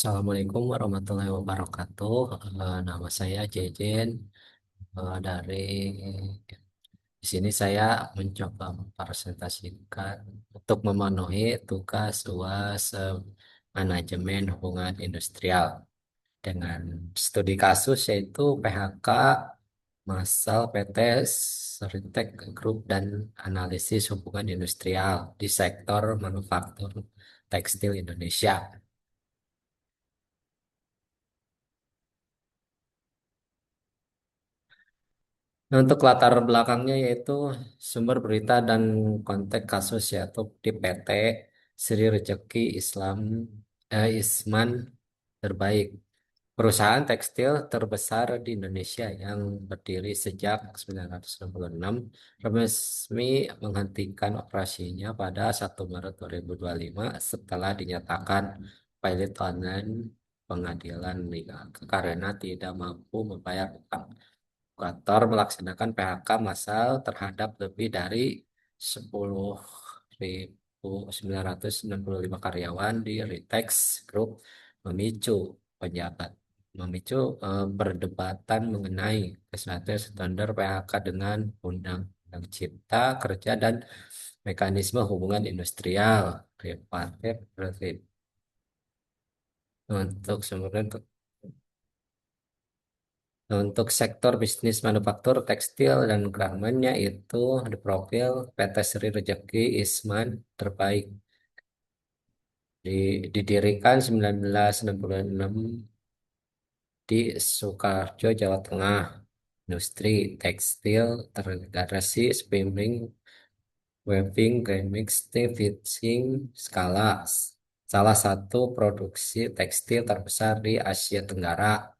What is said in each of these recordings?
Assalamualaikum warahmatullahi wabarakatuh. Nama saya Jejen. Dari di sini saya mencoba mempresentasikan untuk memenuhi tugas UAS manajemen hubungan industrial dengan studi kasus yaitu PHK massal PT Seritek Group dan analisis hubungan industrial di sektor manufaktur tekstil Indonesia. Nah, untuk latar belakangnya yaitu sumber berita dan konteks kasus yaitu di PT Sri Rezeki Isman Terbaik, perusahaan tekstil terbesar di Indonesia yang berdiri sejak 1966, resmi menghentikan operasinya pada 1 Maret 2025 setelah dinyatakan pilot online pengadilan negeri karena tidak mampu membayar utang. Kantor melaksanakan PHK massal terhadap lebih dari 10.965 karyawan di Ritex Group, memicu penjabat memicu perdebatan mengenai kesesuaian standar PHK dengan Undang-Undang Cipta Kerja dan mekanisme hubungan industrial tripartit. Untuk sebenarnya untuk sektor bisnis manufaktur tekstil dan garmennya itu di profil PT Sri Rezeki Isman Terbaik. Didirikan 1966 di Sukoharjo, Jawa Tengah. Industri tekstil terintegrasi spinning, weaving, remix, stitching, skala. Salah satu produksi tekstil terbesar di Asia Tenggara.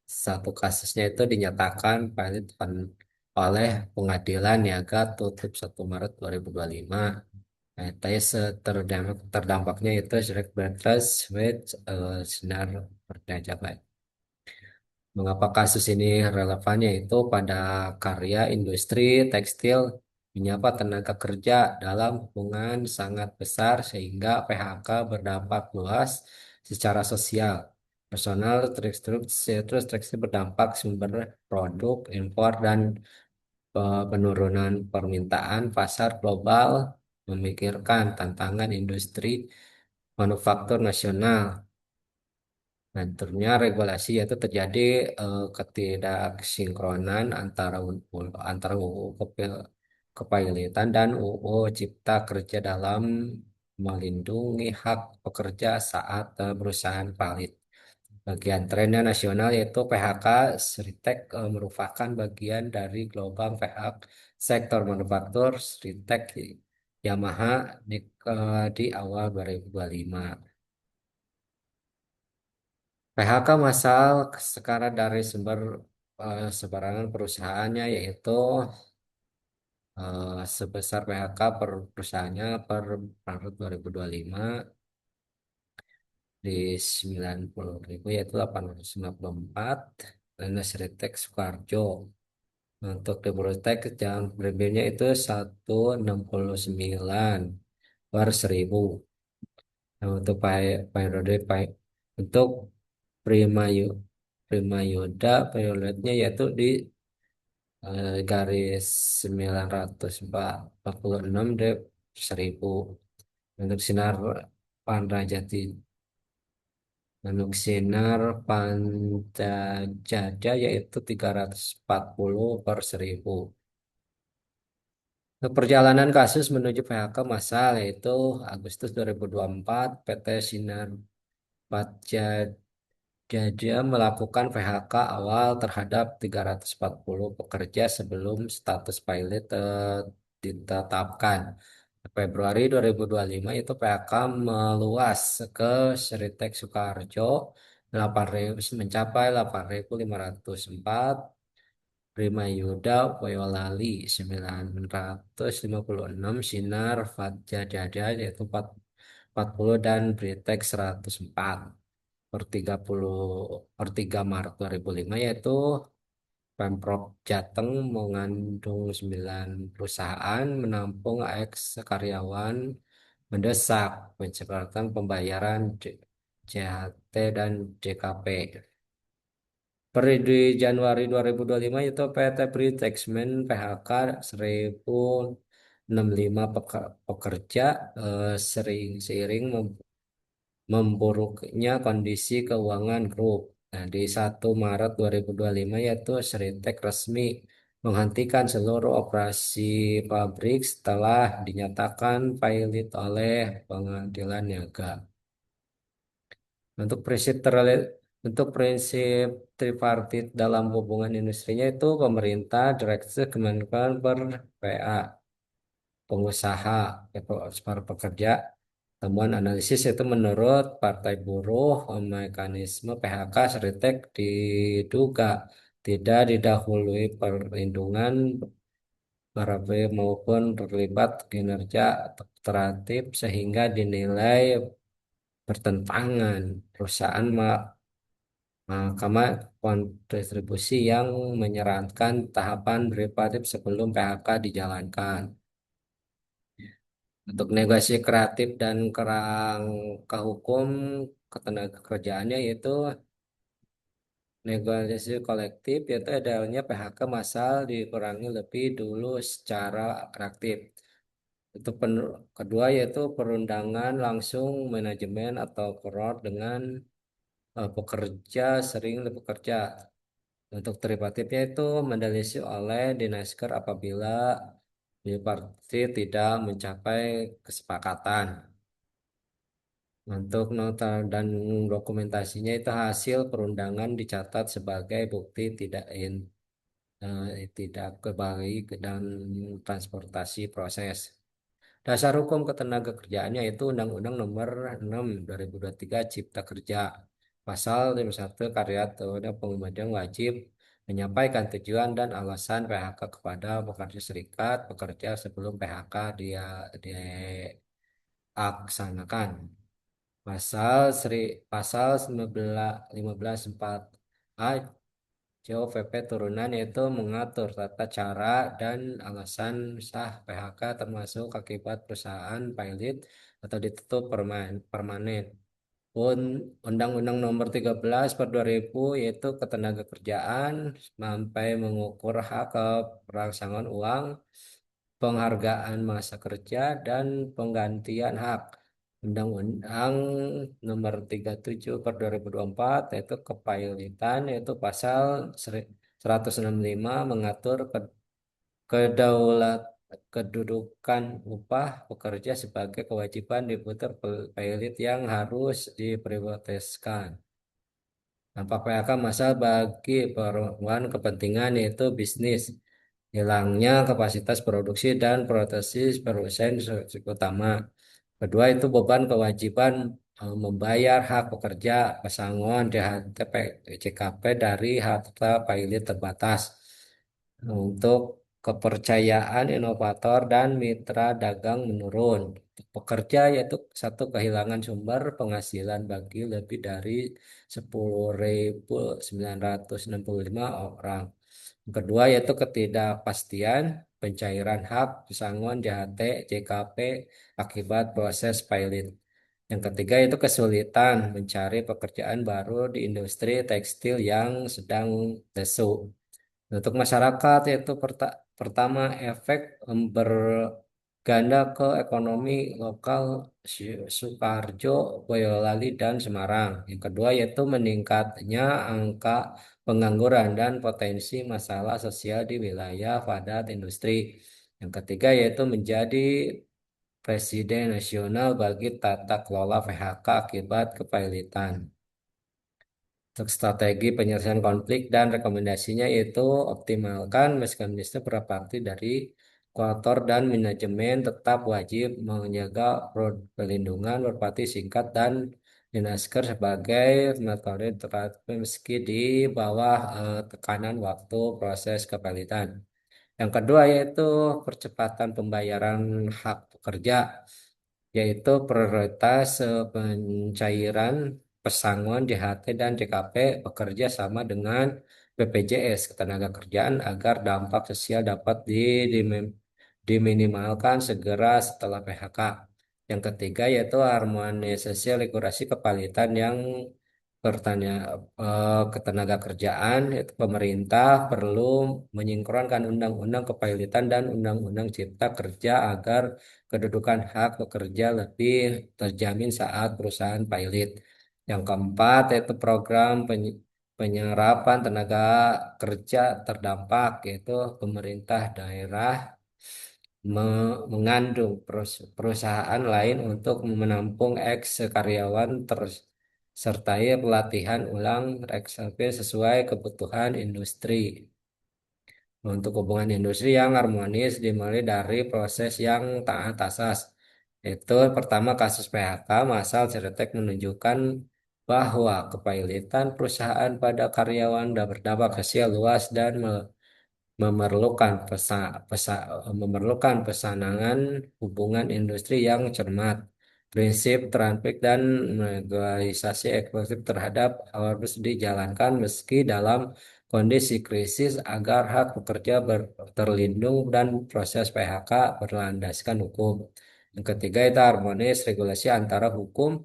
Satu kasusnya itu dinyatakan valid oleh Pengadilan Niaga tutup 1 Maret 2025. Nah, terdampaknya itu Shrek Brothers with Sinar Berdaya. Mengapa kasus ini relevan yaitu pada karya industri tekstil menyapa tenaga kerja dalam hubungan sangat besar sehingga PHK berdampak luas secara sosial. Personal terus tekstil berdampak sumber produk, impor, dan penurunan permintaan pasar global memikirkan tantangan industri manufaktur nasional. Nantinya regulasi yaitu terjadi ketidaksinkronan antara UU Kepilitan dan UU Cipta Kerja dalam melindungi hak pekerja saat perusahaan valid. Bagian trennya nasional yaitu PHK Sritek merupakan bagian dari gelombang PHK sektor manufaktur Sritek Yamaha di awal 2025. PHK massal sekarang dari sumber sebarangan perusahaannya yaitu sebesar PHK per perusahaannya per Maret 2025 di 90.000 yaitu 854 dan Nasritek Soekarjo. Untuk Debortek yang berbeda itu 169 per 1.000. Nah, untuk periode untuk Prima Yu- Prima Yoda periodenya yaitu di garis 946 deh 1.000. Untuk sinar Panrajati, untuk sinar Pancajada yaitu 340 per 1.000. Untuk perjalanan kasus menuju PHK massal yaitu Agustus 2024 PT Sinar Jadi melakukan PHK awal terhadap 340 pekerja sebelum status pilot ditetapkan. Februari 2025 itu PHK meluas ke Seritek Sukoharjo 8.000 mencapai 8.504, Prima Yuda Boyolali 956, Sinar Fatjadada yaitu 40 dan Britek 104 per 30 per 3 Maret 2005 yaitu Pemprov Jateng mengandung 9 perusahaan menampung ex karyawan mendesak pencepatan pembayaran CHT, dan JKP. Per di Januari 2025 itu PT Pretexmen PHK 1.065 pekerja, seiring memburuknya kondisi keuangan grup. Nah, di 1 Maret 2025 yaitu Sritek resmi menghentikan seluruh operasi pabrik setelah dinyatakan pailit oleh pengadilan niaga. Untuk untuk prinsip tripartit dalam hubungan industrinya itu pemerintah, direksi, Kemenpan, per PA, pengusaha, ya, para pekerja. Temuan analisis itu menurut Partai Buruh, mekanisme PHK Seritek diduga tidak didahului perlindungan para maupun terlibat kinerja kooperatif sehingga dinilai bertentangan. Perusahaan Mahkamah Kondistribusi yang menyarankan tahapan derivatif sebelum PHK dijalankan. Untuk negosiasi kreatif dan kerangka hukum ketenagakerjaannya yaitu negosiasi kolektif, yaitu adanya PHK massal dikurangi lebih dulu secara aktif. Kedua yaitu perundangan langsung manajemen atau koor dengan pekerja sering bekerja. Untuk derivatifnya itu mendeteksi oleh dinasker apabila parti tidak mencapai kesepakatan. Untuk nota dan dokumentasinya itu hasil perundangan dicatat sebagai bukti tidak kebalik dan transportasi proses. Dasar hukum ketenagakerjaannya itu Undang-Undang Nomor 6 2023 Cipta Kerja. Pasal 51 karyawan dan pengemudi wajib menyampaikan tujuan dan alasan PHK kepada pekerja serikat pekerja sebelum PHK dia diaksanakan. Pasal 15 4A JOVP turunan yaitu mengatur tata cara dan alasan sah PHK termasuk akibat perusahaan pilot atau ditutup permanen. Undang-Undang Nomor 13 per 2000 yaitu ketenagakerjaan sampai mengukur hak keperangsangan uang, penghargaan masa kerja, dan penggantian hak. Undang-Undang Nomor 37 per 2024 yaitu kepailitan yaitu pasal 165 mengatur kedaulat kedudukan upah pekerja sebagai kewajiban diputar pilot yang harus diprioritaskan. Dampak PHK massal bagi perempuan kepentingan yaitu bisnis, hilangnya kapasitas produksi dan proteksi perusahaan utama. Kedua itu beban kewajiban membayar hak pekerja, pesangon, DHT, JKP dari harta pilot terbatas. Untuk kepercayaan inovator dan mitra dagang menurun. Pekerja yaitu satu kehilangan sumber penghasilan bagi lebih dari 10.965 orang. Yang kedua yaitu ketidakpastian pencairan hak pesangon JHT, JKP akibat proses pilot. Yang ketiga itu kesulitan mencari pekerjaan baru di industri tekstil yang sedang lesu. Untuk masyarakat yaitu pertama efek berganda ke ekonomi lokal Sukarjo, Boyolali, dan Semarang. Yang kedua yaitu meningkatnya angka pengangguran dan potensi masalah sosial di wilayah padat industri. Yang ketiga yaitu menjadi presiden nasional bagi tata kelola PHK akibat kepailitan. Untuk strategi penyelesaian konflik dan rekomendasinya yaitu optimalkan mekanisme berparti dari kotor dan manajemen tetap wajib menjaga perlindungan berparti singkat dan dinasker sebagai metode terapi meski di bawah tekanan waktu proses kepalitan. Yang kedua yaitu percepatan pembayaran hak pekerja yaitu prioritas pencairan pesangon JHT dan JKP bekerja sama dengan BPJS Ketenagakerjaan agar dampak sosial dapat diminimalkan segera setelah PHK. Yang ketiga yaitu harmonisasi regulasi kepalitan yang bertanya ketenaga kerjaan, yaitu pemerintah perlu menyinkronkan undang-undang kepalitan dan undang-undang cipta kerja agar kedudukan hak pekerja lebih terjamin saat perusahaan pilot. Yang keempat yaitu program penyerapan tenaga kerja terdampak, yaitu pemerintah daerah mengandung perusahaan lain untuk menampung ex karyawan sertai pelatihan ulang reksape sesuai kebutuhan industri. Untuk hubungan industri yang harmonis dimulai dari proses yang taat asas. Itu pertama kasus PHK massal Ceretek menunjukkan bahwa kepailitan perusahaan pada karyawan dan berdampak sosial luas dan memerlukan memerlukan pesanangan hubungan industri yang cermat. Prinsip transparan dan negosiasi eksklusif terhadap harus dijalankan meski dalam kondisi krisis agar hak pekerja terlindung dan proses PHK berlandaskan hukum. Yang ketiga itu harmonis regulasi antara hukum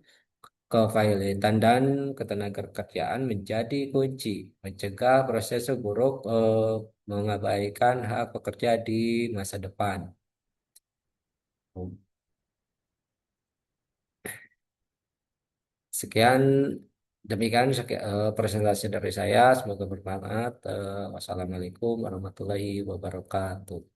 kepailitan dan ketenagakerjaan menjadi kunci mencegah proses buruk mengabaikan hak pekerja di masa depan. Sekian demikian presentasi dari saya. Semoga bermanfaat. Wassalamualaikum warahmatullahi wabarakatuh.